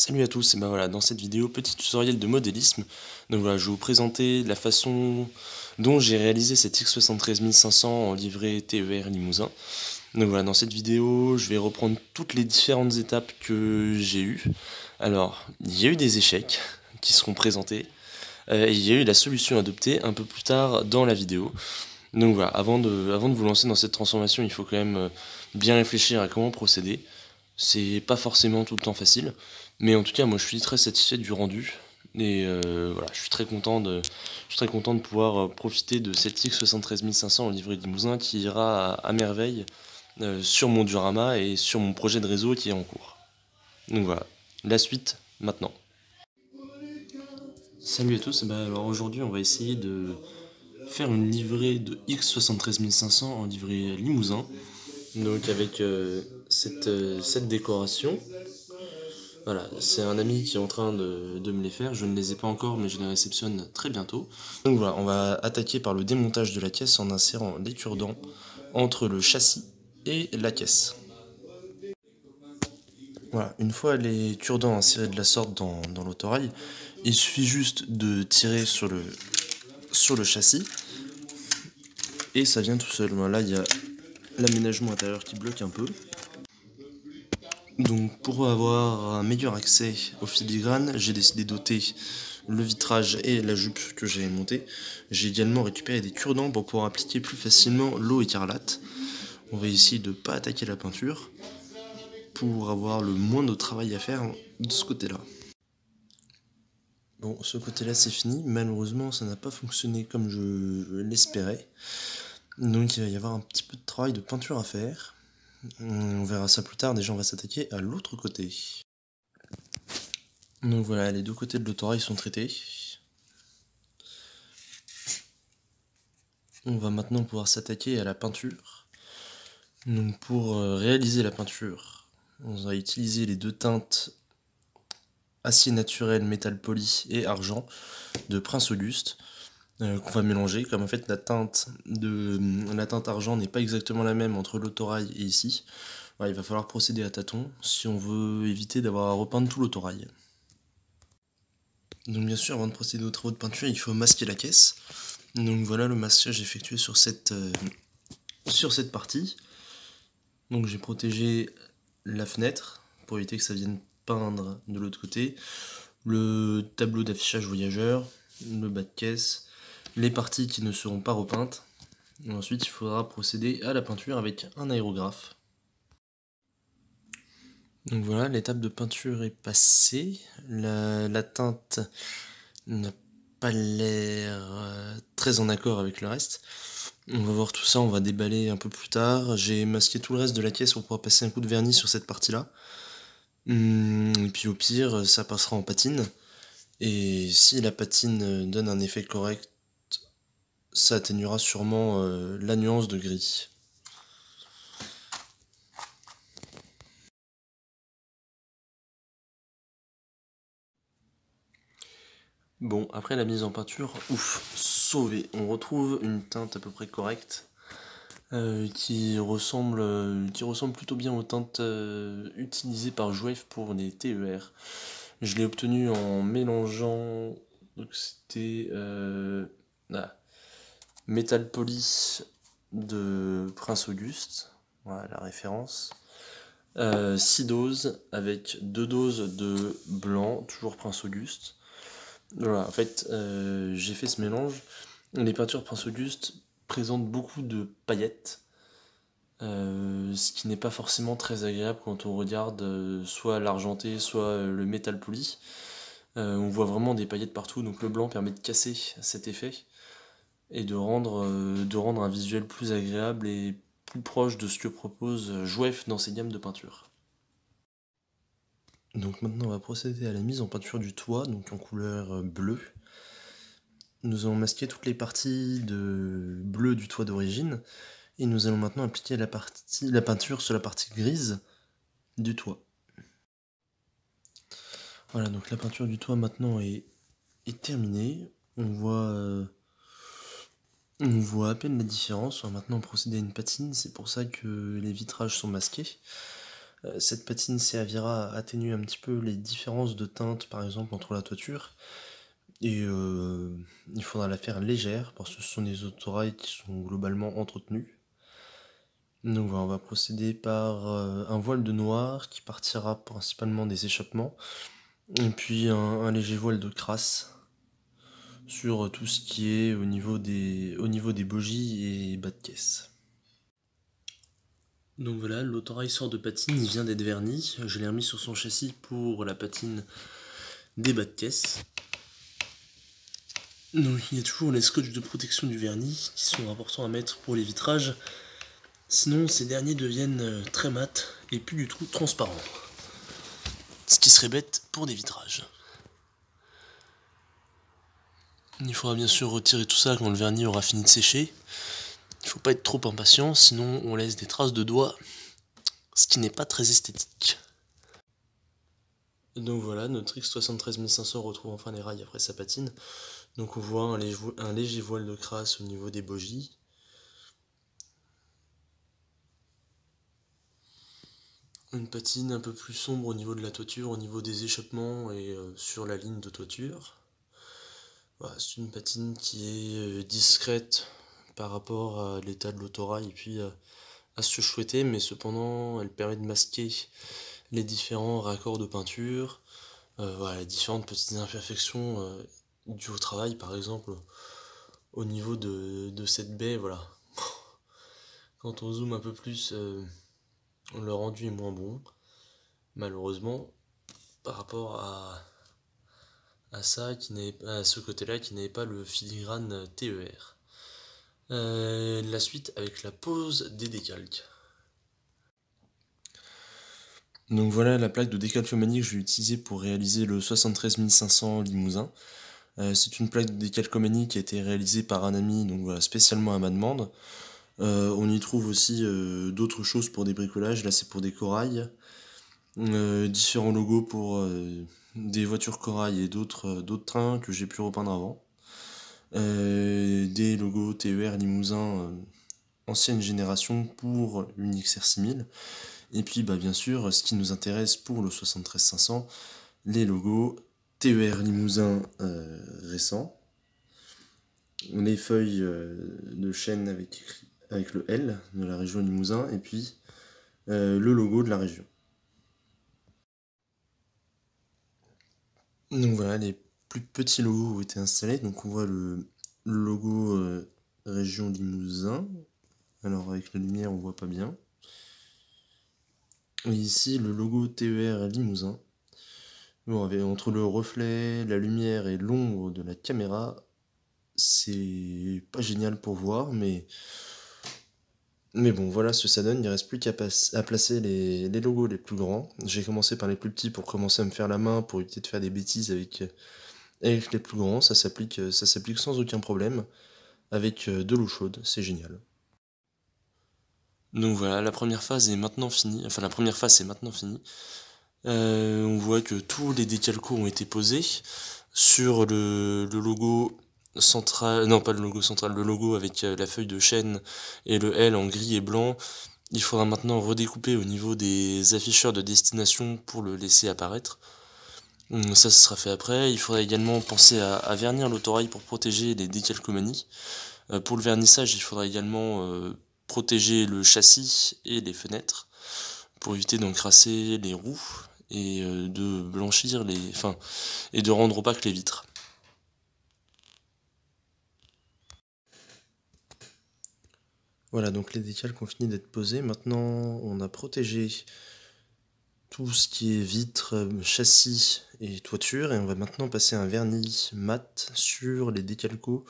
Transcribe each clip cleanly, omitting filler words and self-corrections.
Salut à tous, et ben voilà, dans cette vidéo, petit tutoriel de modélisme. Donc voilà, je vais vous présenter la façon dont j'ai réalisé cette X73500 en livret TER Limousin. Donc voilà, dans cette vidéo, je vais reprendre toutes les différentes étapes que j'ai eues. Alors, il y a eu des échecs qui seront présentés, et il y a eu la solution adoptée un peu plus tard dans la vidéo. Donc voilà, avant de vous lancer dans cette transformation, il faut quand même bien réfléchir à comment procéder. C'est pas forcément tout le temps facile, mais en tout cas moi je suis très satisfait du rendu et voilà, je suis très content de pouvoir profiter de cette X73500 en livret de Limousin qui ira à merveille sur mon diorama et sur mon projet de réseau qui est en cours. Donc voilà, la suite maintenant. Salut à tous, alors aujourd'hui on va essayer de faire une livrée de X73500 en livret Limousin, donc avec cette décoration. Voilà, c'est un ami qui est en train de me les faire, je ne les ai pas encore mais je les réceptionne très bientôt. Donc voilà, on va attaquer par le démontage de la caisse en insérant les cure-dents entre le châssis et la caisse. Voilà, une fois les cure-dents insérés de la sorte dans l'autorail, il suffit juste de tirer sur le châssis et ça vient tout seul. Voilà, là il y a l'aménagement intérieur qui bloque un peu. Donc pour avoir un meilleur accès au filigrane, j'ai décidé d'ôter le vitrage et la jupe que j'ai montée. J'ai également récupéré des cure-dents pour pouvoir appliquer plus facilement l'eau écarlate. On va essayer de ne pas attaquer la peinture pour avoir le moins de travail à faire de ce côté-là. Bon, ce côté-là c'est fini, malheureusement ça n'a pas fonctionné comme je l'espérais. Donc il va y avoir un petit peu de travail de peinture à faire. On verra ça plus tard, déjà on va s'attaquer à l'autre côté. Donc voilà, les deux côtés de l'autorail sont traités. On va maintenant pouvoir s'attaquer à la peinture. Donc pour réaliser la peinture, on va utiliser les deux teintes acier naturel, métal poli et argent de Prince Auguste qu'on va mélanger. Comme en fait la teinte argent n'est pas exactement la même entre l'autorail et ici, il va falloir procéder à tâtons si on veut éviter d'avoir à repeindre tout l'autorail. Donc bien sûr, avant de procéder aux travaux de peinture, il faut masquer la caisse. Donc voilà le masquage effectué sur cette partie. Donc j'ai protégé la fenêtre pour éviter que ça vienne peindre de l'autre côté, le tableau d'affichage voyageur, le bas de caisse, les parties qui ne seront pas repeintes. Et ensuite il faudra procéder à la peinture avec un aérographe. Donc voilà, l'étape de peinture est passée, la teinte n'a pas l'air très en accord avec le reste. On va voir tout ça, on va déballer un peu plus tard. J'ai masqué tout le reste de la caisse pour pouvoir passer un coup de vernis sur cette partie-là. Et puis au pire, ça passera en patine. Et si la patine donne un effet correct, ça atténuera sûrement la nuance de gris. Bon, après la mise en peinture, ouf, sauvé. On retrouve une teinte à peu près correcte. Qui ressemble plutôt bien aux teintes utilisées par Jouef pour les TER. Je l'ai obtenu en mélangeant, donc c'était Metal Poly de Prince Auguste, voilà la référence. 6 doses avec 2 doses de blanc, toujours Prince Auguste. Voilà, en fait, j'ai fait ce mélange. Les peintures Prince Auguste présentent beaucoup de paillettes, ce qui n'est pas forcément très agréable quand on regarde soit l'argenté, soit le métal poli. On voit vraiment des paillettes partout, donc le blanc permet de casser cet effet et de rendre un visuel plus agréable et plus proche de ce que propose Jouef dans ses gammes de peinture. Donc maintenant on va procéder à la mise en peinture du toit, donc en couleur bleue. Nous allons masquer toutes les parties de bleu du toit d'origine, et nous allons maintenant appliquer la peinture sur la partie grise du toit. Voilà, donc la peinture du toit maintenant est terminée. On voit à peine la différence. On va maintenant procéder à une patine, c'est pour ça que les vitrages sont masqués. Cette patine servira à atténuer un petit peu les différences de teinte, par exemple, entre la toiture. Et il faudra la faire légère, parce que ce sont des autorails qui sont globalement entretenus. Donc voilà, on va procéder par un voile de noir qui partira principalement des échappements, et puis un léger voile de crasse sur tout ce qui est au niveau des bogies et bas de caisse. Donc voilà, l'autorail sort de patine, il vient d'être verni. Je l'ai remis sur son châssis pour la patine des bas de caisse. Donc il y a toujours les scotch de protection du vernis qui sont importants à mettre pour les vitrages. Sinon ces derniers deviennent très mat et plus du tout transparents. Ce qui serait bête pour des vitrages. Il faudra bien sûr retirer tout ça quand le vernis aura fini de sécher. Il ne faut pas être trop impatient, sinon on laisse des traces de doigts, ce qui n'est pas très esthétique. Donc voilà, notre X73500 retrouve enfin les rails après sa patine. Donc on voit un léger voile de crasse au niveau des bogies. Une patine un peu plus sombre au niveau de la toiture, au niveau des échappements et sur la ligne de toiture. Voilà, c'est une patine qui est discrète par rapport à l'état de l'autorail et puis à ce que je souhaitais, mais cependant elle permet de masquer les différents raccords de peinture, voilà, les différentes petites imperfections dues au travail, par exemple au niveau de cette baie, voilà. Quand on zoome un peu plus, le rendu est moins bon, malheureusement, par rapport à ça, à ce côté-là qui n'avait pas le filigrane TER. La suite avec la pose des décalques. Donc voilà la plaque de décalcomanie que je vais utiliser pour réaliser le 73500 Limousin. C'est une plaque de décalcomanie qui a été réalisée par un ami, donc voilà, spécialement à ma demande. On y trouve aussi d'autres choses pour des bricolages, là c'est pour des corails. Différents logos pour des voitures corail et d'autres trains que j'ai pu repeindre avant. Des logos TER Limousin ancienne génération pour une XR6000. Et puis bah, bien sûr, ce qui nous intéresse pour le 73500, les logos TER Limousin récents, les feuilles de chaîne avec le L de la région Limousin, et puis le logo de la région. Donc voilà, les plus petits logos ont été installés. Donc on voit le logo région Limousin. Alors avec la lumière on voit pas bien. Et ici le logo TER Limousin. Bon, entre le reflet, la lumière et l'ombre de la caméra, c'est pas génial pour voir, mais bon, voilà ce que ça donne. Il ne reste plus qu'à placer les logos les plus grands. J'ai commencé par les plus petits pour commencer à me faire la main, pour éviter de faire des bêtises avec les plus grands. Ça s'applique sans aucun problème, avec de l'eau chaude, c'est génial. Donc voilà, la première phase est maintenant finie. Enfin, la première phase est maintenant finie. On voit que tous les décalcos ont été posés sur le logo central, non pas le logo central, le logo avec la feuille de chêne et le L en gris et blanc. Il faudra maintenant redécouper au niveau des afficheurs de destination pour le laisser apparaître. Ça, ce sera fait après. Il faudra également penser à vernir l'autorail pour protéger les décalcomanies. Pour le vernissage, il faudra également protéger le châssis et les fenêtres pour éviter d'encrasser les roues et de blanchir et de rendre opaques les vitres. Voilà, donc les décalques ont fini d'être posés. Maintenant, on a protégé tout ce qui est vitres, châssis et toiture, et on va maintenant passer un vernis mat sur les décalcos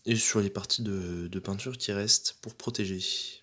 et sur les parties de peinture qui restent pour protéger.